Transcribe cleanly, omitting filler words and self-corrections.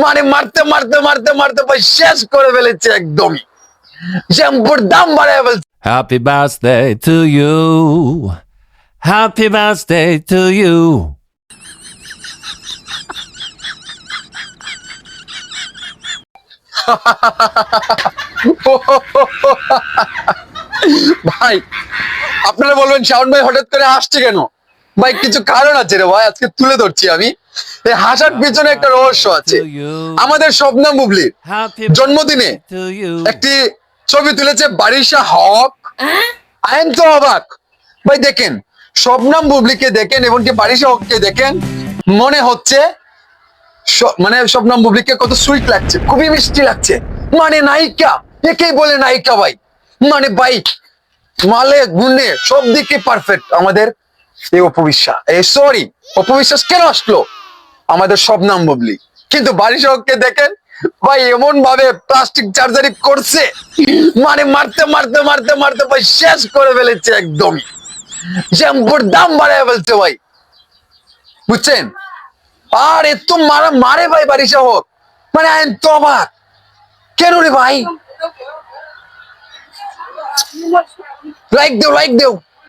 মানে মারতে মারতে মারতে মারতে ভাই শেষ করে ফেলেছে একদমই। শ্যাম্পুর দাম বাড়ায় ফেলছে। Happy birthday to you. Happy birthday to you. ভাই আপনারা বলবেন শাওন ভাই হঠাৎ করে হাসছে কেন? ভাই কিছু কারণ আছে রে ভাই, আজকে তুলে ধরছি আমি। এই হাসার পিছনে একটা রহস্য আছে। আমাদের শবনম বুবলির Happy জন্মদিনে birthday to you. একটি ছবি তুলেছে বারিশা হক। আই এম তো অবাক ভাই। দেখেন শবনম বুবলিকে দেখেন এবং কি বারিশা হককে দেখেন, মনে হচ্ছে মানে শবনম বুবলিকে কত সুইট লাগছে, খুবই মিষ্টি লাগছে। মানে নায়িকা, একেই বলে নায়িকা ভাই। মানে ভাই মালে গুণে সব দিকে পারফেক্ট আমাদের এই অপবিশ্বাস। সরি, অপবিশ্বাস কেন আসলো আমাদের শবনম বুবলি। কিন্তু বারিশা হককে দেখেন ভাই এমন ভাবে প্লাস্টিক সার্জারি করছে, মানে মারতে মারতে মারতে মারতে ভাই শেষ করে ফেলেছে একদমই। শ্যাম্পুর দাম বাড়ায় ফেলছে ভাই, বুঝছেন? আর এত মারা মারে ভাই বারিশা হক, মানে আইন তো অবাক। কেন রে ভাই? লাইক দেও, লাইক দেও।